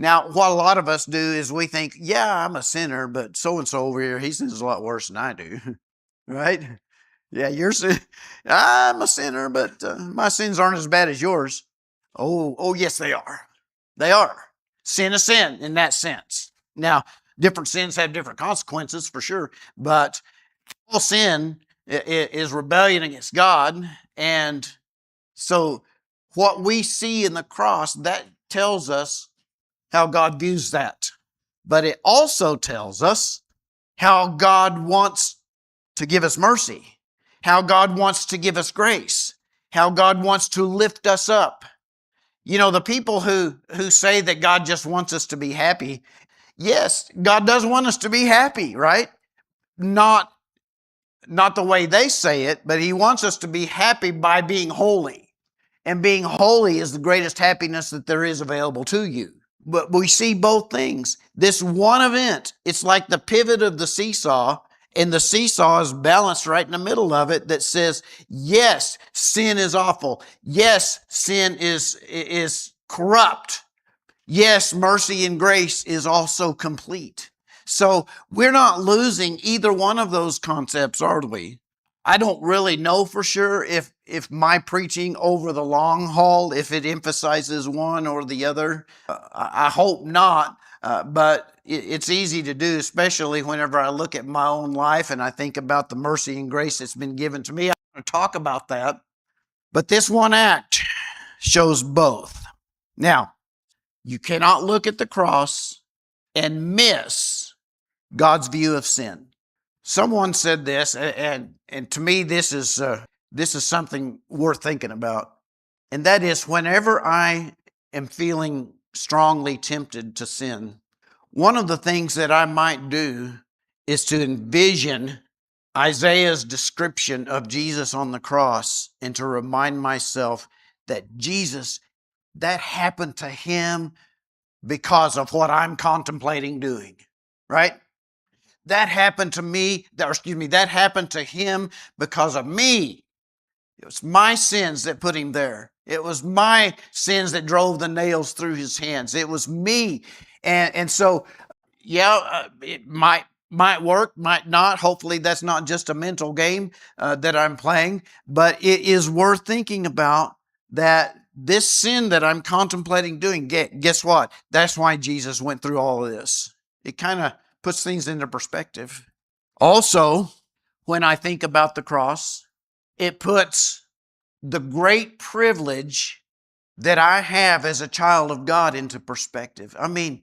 Now, what a lot of us do is we think, yeah, I'm a sinner, but so-and-so over here, he sins a lot worse than I do, right? Yeah, I'm a sinner, but my sins aren't as bad as yours. Oh, yes, they are. They are. Sin is sin in that sense. Now, different sins have different consequences for sure, but all sin is rebellion against God. And so what we see in the cross, that tells us how God views that. But it also tells us how God wants to give us mercy, how God wants to give us grace, how God wants to lift us up. You know, the people who say that God just wants us to be happy, yes, God does want us to be happy, right? Not the way they say it, but he wants us to be happy by being holy. And being holy is the greatest happiness that there is available to you. But we see both things. This one event, it's like the pivot of the seesaw, and the seesaw is balanced right in the middle of it that says, yes, sin is awful. Yes, sin is corrupt. Yes, mercy and grace is also complete. So we're not losing either one of those concepts, are we? I don't really know for sure if my preaching over the long haul, if it emphasizes one or the other. I hope not, but it's easy to do, especially whenever I look at my own life and I think about the mercy and grace that's been given to me. I want to talk about that. But this one act shows both. Now, you cannot look at the cross and miss God's view of sin. Someone said this, and to me, this is something worth thinking about. And that is, whenever I am feeling strongly tempted to sin, one of the things that I might do is to envision Isaiah's description of Jesus on the cross and to remind myself that Jesus, that happened to him because of what I'm contemplating doing, right? That happened to me, that happened to him because of me. It was my sins that put him there. It was my sins that drove the nails through his hands. It was me. And so, yeah, it might work, might not. Hopefully that's not just a mental game that I'm playing, but it is worth thinking about that this sin that I'm contemplating doing, guess what? That's why Jesus went through all of this. It kind of puts things into perspective. Also, when I think about the cross, it puts the great privilege that I have as a child of God into perspective. I mean,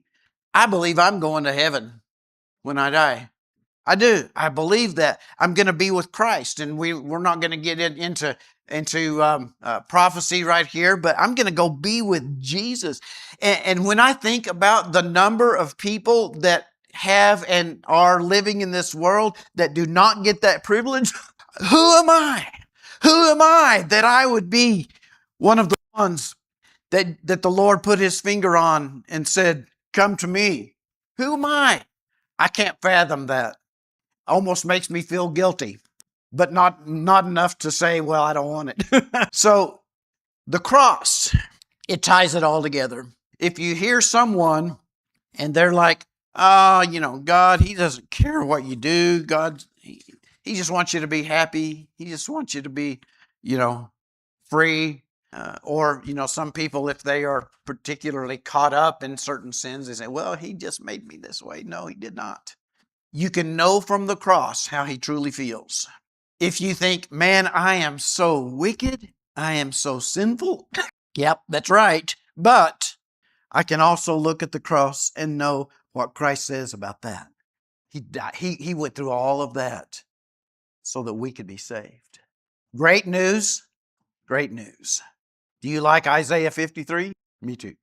I believe I'm going to heaven when I die. I do. I believe that I'm going to be with Christ, and we're not going to get into prophecy right here, but I'm going to go be with Jesus. And when I think about the number of people that have and are living in this world that do not get that privilege, who am I? Who am I that I would be one of the ones that the Lord put his finger on and said, come to me? Who am I? I can't fathom that. Almost makes me feel guilty, but not enough to say, well, I don't want it. So the cross, it ties it all together. If you hear someone and they're like, God, he doesn't care what you do. God, he just wants you to be happy. He just wants you to be, free. Or, some people, if they are particularly caught up in certain sins, they say, well, he just made me this way. No, he did not. You can know from the cross how he truly feels. If you think, man, I am so wicked, I am so sinful. Yep, that's right. But I can also look at the cross and know what Christ says about that. He died. He went through all of that so that we could be saved. Great news. Great news. Do you like Isaiah 53? Me too.